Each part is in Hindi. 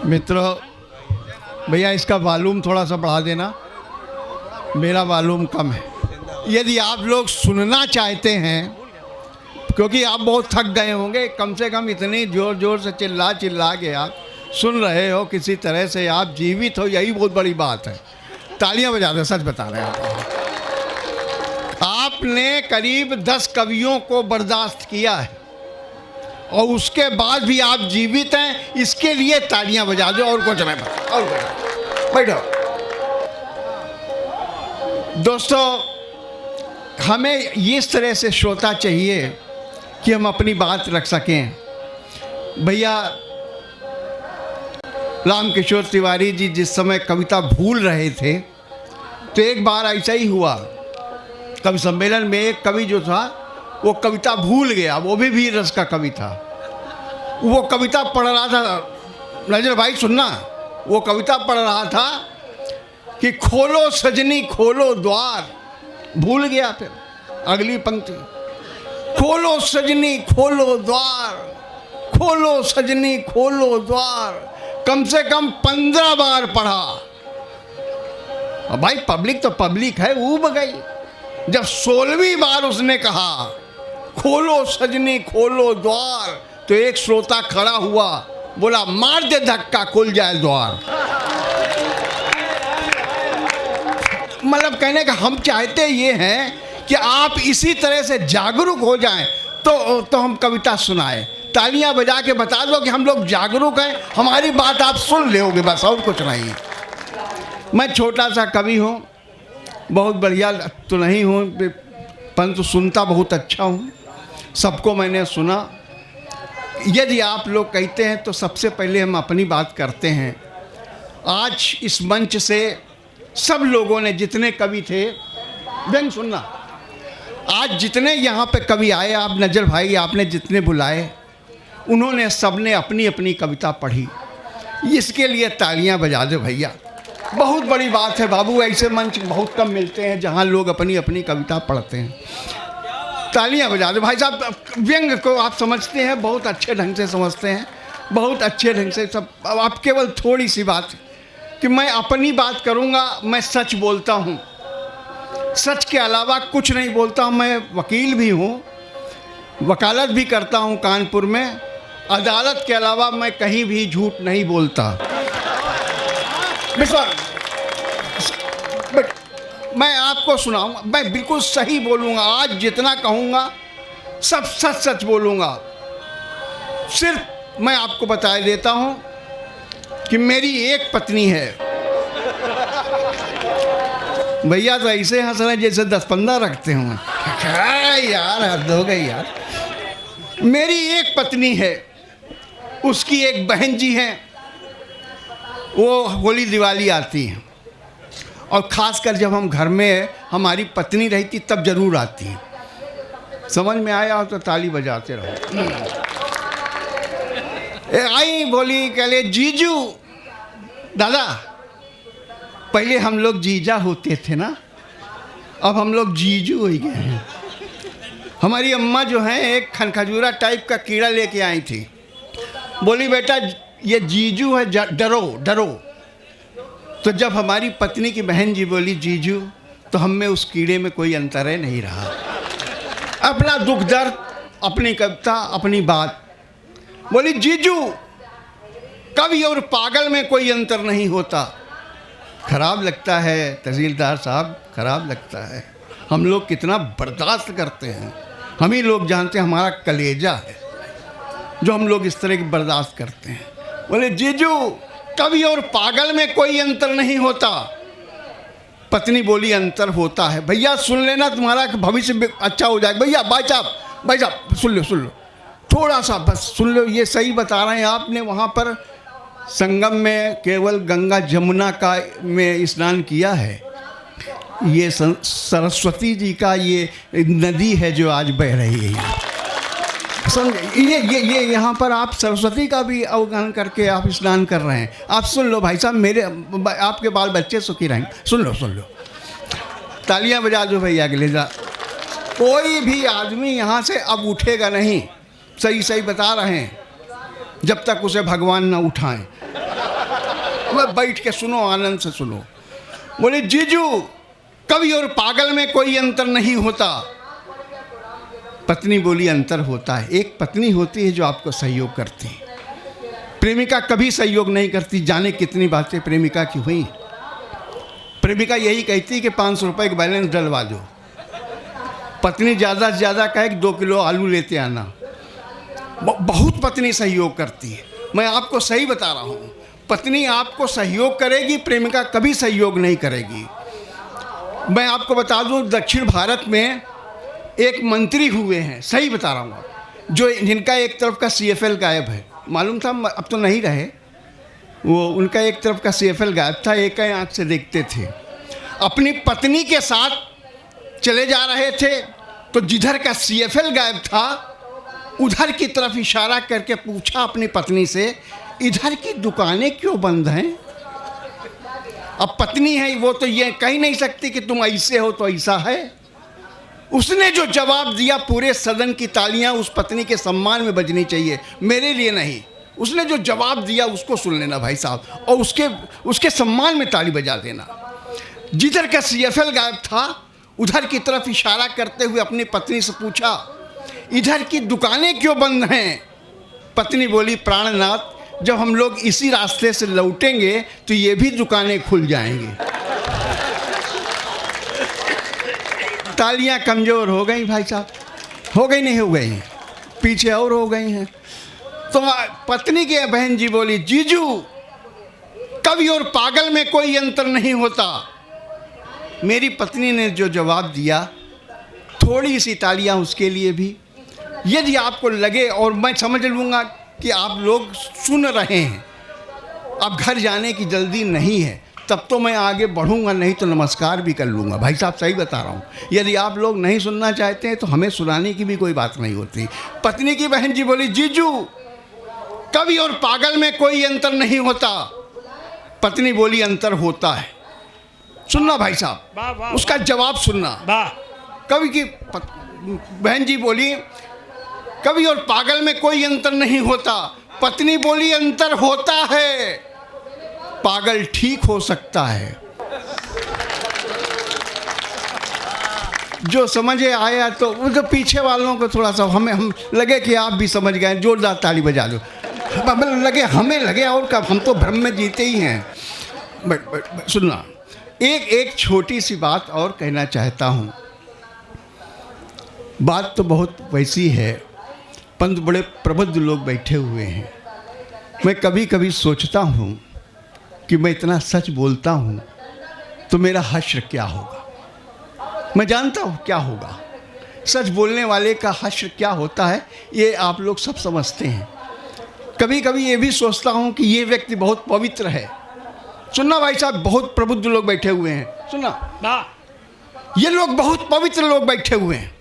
मित्रों, भैया इसका वॉल्यूम थोड़ा सा बढ़ा देना, मेरा वॉल्यूम कम है। यदि आप लोग सुनना चाहते हैं, क्योंकि आप बहुत थक गए होंगे, कम से कम इतनी ज़ोर ज़ोर से चिल्ला चिल्ला के आप सुन रहे हो, किसी तरह से आप जीवित हो, यही बहुत बड़ी बात है। तालियां बजा दो, सच बता रहे हैं। आपने करीब 10 कवियों को बर्दाश्त किया है और उसके बाद भी आप जीवित हैं, इसके लिए तालियां बजा दो। और कुछ नहीं, और बैठो। दोस्तों, हमें इस तरह से श्रोता चाहिए कि हम अपनी बात रख सकें। भैया रामकिशोर तिवारी जी जिस समय कविता भूल रहे थे, तो एक बार ऐसा ही हुआ, कवि सम्मेलन में एक कवि जो था वो कविता भूल गया, वो भी वीर रस का कवि था। वो कविता पढ़ रहा था, नजर भाई सुनना, वो कविता पढ़ रहा था कि खोलो सजनी खोलो द्वार, भूल गया। फिर अगली पंक्ति, खोलो सजनी खोलो द्वार, खोलो सजनी खोलो द्वार, कम से कम 15 बार पढ़ा। अब भाई पब्लिक तो पब्लिक है, ऊब गई। जब 16वीं बार उसने कहा खोलो सजनी खोलो द्वार, तो एक श्रोता खड़ा हुआ, बोला मार दे धक्का खुल जाए द्वार। मतलब कहने का हम चाहते ये हैं कि आप इसी तरह से जागरूक हो जाएं, तो हम कविता सुनाएं। तालियां बजा के बता दो कि हम लोग जागरूक हैं, हमारी बात आप सुन लोगे, बस और कुछ नहीं। मैं छोटा सा कवि हूँ, बहुत बढ़िया तो नहीं हूँ, परंतु सुनता बहुत अच्छा हूँ, सबको मैंने सुना। यदि आप लोग कहते हैं तो सबसे पहले हम अपनी बात करते हैं। आज इस मंच से सब लोगों ने, जितने कवि थे, ध्यान सुनना, आज जितने यहाँ पे कवि आए, आप नजर भाई आपने जितने बुलाए, उन्होंने सबने अपनी अपनी कविता पढ़ी। इसके लिए तालियां बजा दो भैया, बहुत बड़ी बात है बाबू। ऐसे मंच बहुत कम मिलते हैं जहाँ लोग अपनी अपनी कविता पढ़ते हैं। तालियां बजा दो भाई साहब। व्यंग को आप समझते हैं, बहुत अच्छे ढंग से समझते हैं, बहुत अच्छे ढंग से सब। अब आप केवल थोड़ी सी बात कि मैं अपनी बात करूँगा, मैं सच बोलता हूँ, सच के अलावा कुछ नहीं बोलता हूँ। मैं वकील भी हूँ, वकालत भी करता हूँ कानपुर में। अदालत के अलावा मैं कहीं भी झूठ नहीं बोलता। मैं आपको सुनाऊंगा, मैं बिल्कुल सही बोलूँगा। आज जितना कहूँगा सब सच सच बोलूँगा। सिर्फ मैं आपको बता देता हूँ कि मेरी एक पत्नी है। भैया तो ऐसे हंस रहे जैसे 10-15 रखते हों। यार हद हो गई यार। मेरी एक पत्नी है, उसकी एक बहन जी हैं, वो होली दिवाली आती हैं, और ख़ासकर जब हम घर में हमारी पत्नी रहती तब ज़रूर आती हैं। समझ में आया हो तो ताली बजाते रहो। आई बोली, कह ले जीजू, दादा पहले हम लोग जीजा होते थे ना, अब हम लोग जीजू हो गए हैं। हमारी अम्मा जो हैं एक खनखजूरा टाइप का कीड़ा लेके आई थी, बोली बेटा ये जीजू है, डरो डरो। तो जब हमारी पत्नी की बहन जी बोली जीजू, तो हम में उस कीड़े में कोई अंतर है नहीं रहा। अपना दुख दर्द, अपनी कविता, अपनी बात। बोली जीजू, कवि और पागल में कोई अंतर नहीं होता। खराब लगता है तहसीलदार साहब, खराब लगता है। हम लोग कितना बर्दाश्त करते हैं, हम ही लोग जानते हैं, हमारा कलेजा है जो हम लोग इस तरह की बर्दाश्त करते हैं। बोले जीजू, कवि और पागल में कोई अंतर नहीं होता। पत्नी बोली अंतर होता है। भैया सुन लेना, तुम्हारा भविष्य अच्छा हो जाएगा। भैया भाई साहब सुन लो, थोड़ा सा बस सुन लो। ये सही बता रहे हैं आपने, वहाँ पर संगम में केवल गंगा जमुना का में स्नान किया है। ये सरस्वती जी का ये नदी है जो आज बह रही है। समझे? ये यहाँ पर आप सरस्वती का भी अवगाहन करके आप स्नान कर रहे हैं। आप सुन लो भाई साहब, मेरे आपके बाल बच्चे सुखी रहेंगे। सुन लो, तालियां बजा दो भैया के लिए। कोई भी आदमी यहाँ से अब उठेगा नहीं, सही बता रहे हैं, जब तक उसे भगवान न उठाएं। मैं बैठ के सुनो, आनंद से सुनो। बोले जीजू, कवि और पागल में कोई अंतर नहीं होता। पत्नी बोली अंतर होता है। एक पत्नी होती है जो आपको सहयोग करती है, प्रेमिका कभी सहयोग नहीं करती। जाने कितनी बातें प्रेमिका की हुई। प्रेमिका यही कहती कि 500 रुपये का बैलेंस डलवा दो। पत्नी ज़्यादा से ज़्यादा कहे कि 2 किलो आलू लेते आना। बहुत पत्नी सहयोग करती है। मैं आपको सही बता रहा हूँ, पत्नी आपको सहयोग करेगी, प्रेमिका कभी सहयोग नहीं करेगी। मैं आपको बता दूँ, दक्षिण भारत में एक मंत्री हुए हैं, सही बता रहा हूँ, जो जिनका एक तरफ का CFL गायब है। मालूम था, अब तो नहीं रहे वो। उनका एक तरफ का CFL गायब था, एक ही आँख से देखते थे। अपनी पत्नी के साथ चले जा रहे थे तो जिधर का CFL गायब था उधर की तरफ इशारा करके पूछा अपनी पत्नी से, इधर की दुकानें क्यों बंद हैं? अब पत्नी है वो तो ये कह नहीं सकती कि तुम ऐसे हो तो ऐसा है। उसने जो जवाब दिया, पूरे सदन की तालियां उस पत्नी के सम्मान में बजनी चाहिए, मेरे लिए नहीं। उसने जो जवाब दिया उसको सुन लेना भाई साहब, और उसके सम्मान में ताली बजा देना। जिधर का CFL गायब था उधर की तरफ इशारा करते हुए अपनी पत्नी से पूछा, इधर की दुकानें क्यों बंद हैं? पत्नी बोली, प्राणनाथ, जब हम लोग इसी रास्ते से लौटेंगे तो ये भी दुकानें खुल जाएंगी। तालियां कमज़ोर हो गई भाई साहब, हो गई नहीं हो गई, पीछे और हो गई हैं। तो पत्नी के बहन जी बोली, जीजू, कवि और पागल में कोई अंतर नहीं होता। मेरी पत्नी ने जो जवाब दिया, थोड़ी सी तालियां उसके लिए भी। यदि आपको लगे, और मैं समझ लूँगा कि आप लोग सुन रहे हैं, अब घर जाने की जल्दी नहीं है, तब तो मैं आगे बढ़ूंगा, नहीं तो नमस्कार भी कर लूँगा। भाई साहब सही बता रहा हूँ। यदि आप लोग नहीं सुनना चाहते हैं तो हमें सुनाने की भी कोई बात नहीं होती। पत्नी की बहन जी बोली, जीजू, कवि और पागल में कोई अंतर नहीं होता। पत्नी बोली, अंतर होता है। सुनना भाई साहब, उसका जवाब सुनना। कवि की बहन जी बोली, कवि और पागल में कोई अंतर नहीं होता। पत्नी बोली, अंतर होता है। पागल ठीक हो सकता है। जो समझे आया तो उधर पीछे वालों को थोड़ा सा हम लगे कि आप भी समझ गए, जोरदार ताली बजा दो। हमें लगे और कब, हम तो भ्रम में जीते ही हैं। सुनना, एक छोटी सी बात और कहना चाहता हूँ। बात तो बहुत वैसी है, परंतु बड़े प्रबुद्ध लोग बैठे हुए हैं। मैं कभी कभी सोचता हूँ कि मैं इतना सच बोलता हूँ तो मेरा हश्र क्या होगा। मैं जानता हूँ क्या होगा, सच बोलने वाले का हश्र क्या होता है ये आप लोग सब समझते हैं। कभी कभी ये भी सोचता हूँ कि ये व्यक्ति बहुत पवित्र है। सुनना भाई साहब, बहुत प्रबुद्ध लोग बैठे हुए हैं। सुनना, ये लोग बहुत पवित्र लोग बैठे हुए हैं।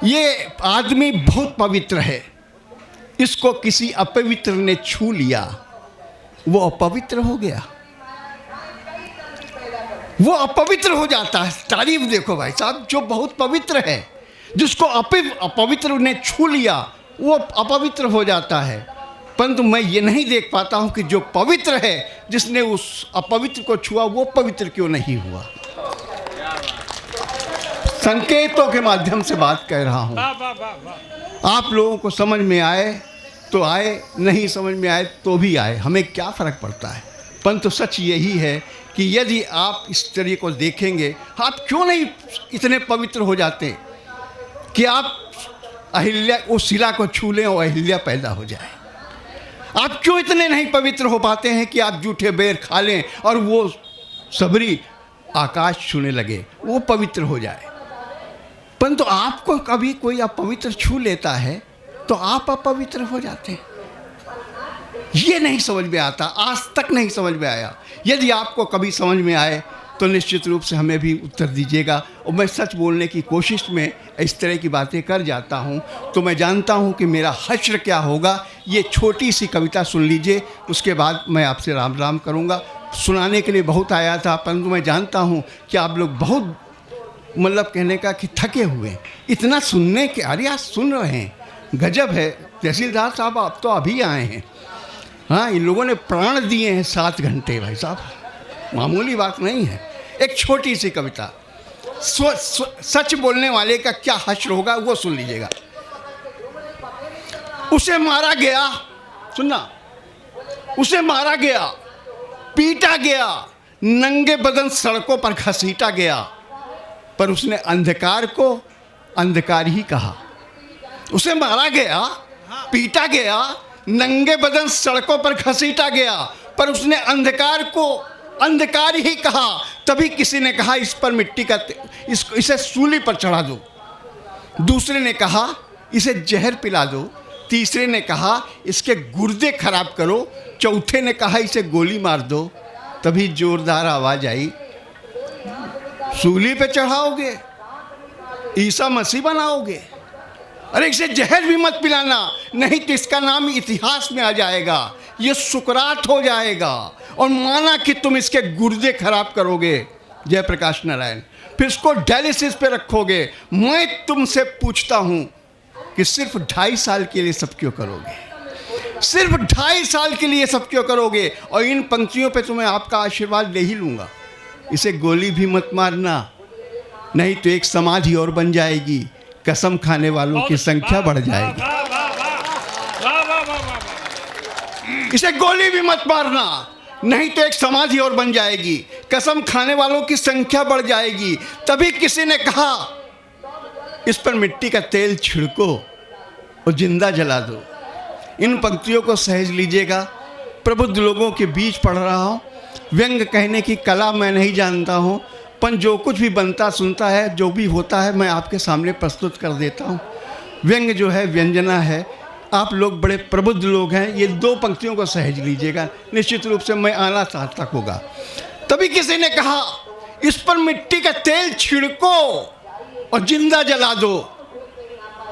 ये आदमी बहुत पवित्र है, इसको किसी अपवित्र ने छू लिया, वो अपवित्र हो गया, वो अपवित्र हो जाता है। तारीफ देखो भाई साहब, जो बहुत पवित्र है, जिसको अपवित्र ने छू लिया वो अपवित्र हो जाता है। परंतु मैं ये नहीं देख पाता हूँ कि जो पवित्र है, जिसने उस अपवित्र को छुआ, वो पवित्र क्यों नहीं हुआ। संकेतों के माध्यम से बात कह रहा हूँ। आप लोगों को समझ में आए तो आए, नहीं समझ में आए तो भी आए, हमें क्या फ़र्क पड़ता है। परंतु सच यही है कि यदि आप इस तरह को देखेंगे, आप क्यों नहीं इतने पवित्र हो जाते कि आप अहिल्या, उस शिला को छू लें और अहिल्या पैदा हो जाए। आप क्यों इतने नहीं पवित्र हो पाते हैं कि आप जूठे बेर खा लें और वो सबरी आकाश छूने लगे, वो पवित्र हो जाए। परंतु आपको कभी कोई अपवित्र छू लेता है तो आप अपवित्र हो जाते हैं। ये नहीं समझ में आता, आज तक नहीं समझ में आया। यदि आपको कभी समझ में आए तो निश्चित रूप से हमें भी उत्तर दीजिएगा। और मैं सच बोलने की कोशिश में इस तरह की बातें कर जाता हूँ तो मैं जानता हूँ कि मेरा हश्र क्या होगा। ये छोटी सी कविता सुन लीजिए, उसके बाद मैं आपसे राम राम करूँगा। सुनाने के लिए बहुत आया था, परंतु मैं जानता हूँ कि आप लोग बहुत मतलब कहने का कि थके हुए, इतना सुनने के, अरे आज सुन रहे हैं, गजब है। तहसीलदार साहब आप तो अभी आए हैं, हाँ, इन लोगों ने प्राण दिए हैं 7 घंटे भाई साहब, मामूली बात नहीं है। एक छोटी सी कविता, सच बोलने वाले का क्या हश्र होगा वो सुन लीजिएगा। उसे मारा गया, सुनना, उसे मारा गया, पीटा गया, नंगे बदन सड़कों पर घसीटा गया, पर उसने अंधकार को अंधकार ही कहा। उसे मारा गया, पीटा गया, नंगे बदन सड़कों पर घसीटा गया, पर उसने अंधकार को अंधकार ही कहा। तभी किसी ने कहा इस पर मिट्टी का इसे सूली पर चढ़ा दो। दूसरे ने कहा इसे जहर पिला दो। तीसरे ने कहा इसके गुर्दे खराब करो। चौथे ने कहा इसे गोली मार दो। तभी जोरदार आवाज आई, सूली पे चढ़ाओगे, ईसा मसीह बनाओगे? अरे इसे जहर भी मत पिलाना, नहीं तो इसका नाम इतिहास में आ जाएगा, ये सुकरात हो जाएगा और माना कि तुम इसके गुर्दे खराब करोगे, जयप्रकाश नारायण, फिर इसको डायलिसिस पे रखोगे। मैं तुमसे पूछता हूं कि सिर्फ 2.5 साल के लिए सब क्यों करोगे? सिर्फ 2.5 साल के लिए सब क्यों करोगे? और इन पंक्तियों पे तुम्हें आपका आशीर्वाद ले ही लूंगा। इसे गोली भी मत मारना, नहीं तो एक समाधि और बन जाएगी, कसम खाने वालों की संख्या बढ़ जाएगी। इसे गोली भी मत मारना, नहीं तो एक समाधि और बन जाएगी, कसम खाने वालों की संख्या बढ़ जाएगी। तभी किसी ने कहा इस पर मिट्टी का तेल छिड़को और जिंदा जला दो। इन पंक्तियों को सहज लीजिएगा। प्रबुद्ध लोगों के बीच पढ़ रहा हूँ। व्यंग कहने की कला मैं नहीं जानता हूँ, पर जो कुछ भी बनता सुनता है, जो भी होता है, मैं आपके सामने प्रस्तुत कर देता हूँ। व्यंग जो है व्यंजना है। आप लोग बड़े प्रबुद्ध लोग हैं, ये 2 पंक्तियों को सहज लीजिएगा, निश्चित रूप से मैं आना सार्थक होगा। तभी किसी ने कहा इस पर मिट्टी का तेल छिड़को और जिंदा जला दो।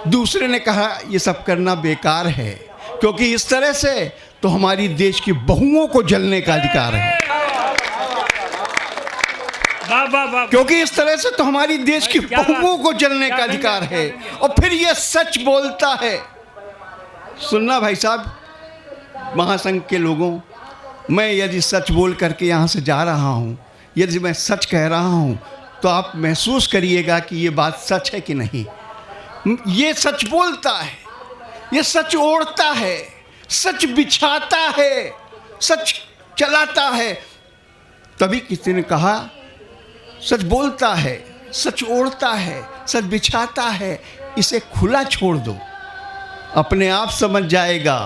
दूसरे ने कहा ये सब करना बेकार है, क्योंकि इस तरह से तो हमारी देश की बहुओं को जलने का अधिकार है। क्योंकि इस तरह से तो हमारी देश की बहुओं को जलने का अधिकार है। और फिर ये सच बोलता है। सुनना भाई साहब, महासंघ के लोगों, मैं यदि सच बोल करके यहाँ से जा रहा हूँ, यदि मैं सच कह रहा हूँ, तो आप महसूस करिएगा कि ये बात सच है कि नहीं। ये सच बोलता है, ये सच ओढ़ता है, सच बिछाता है, सच चलाता है। तभी किसी ने कहा सच बोलता है, सच ओढ़ता है, सच बिछाता है, इसे खुला छोड़ दो, अपने आप समझ जाएगा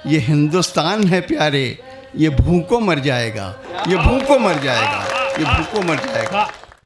ये हिंदुस्तान है प्यारे, ये भूखों मर जाएगा, ये भूखों मर जाएगा, ये भूखों मर जाएगा।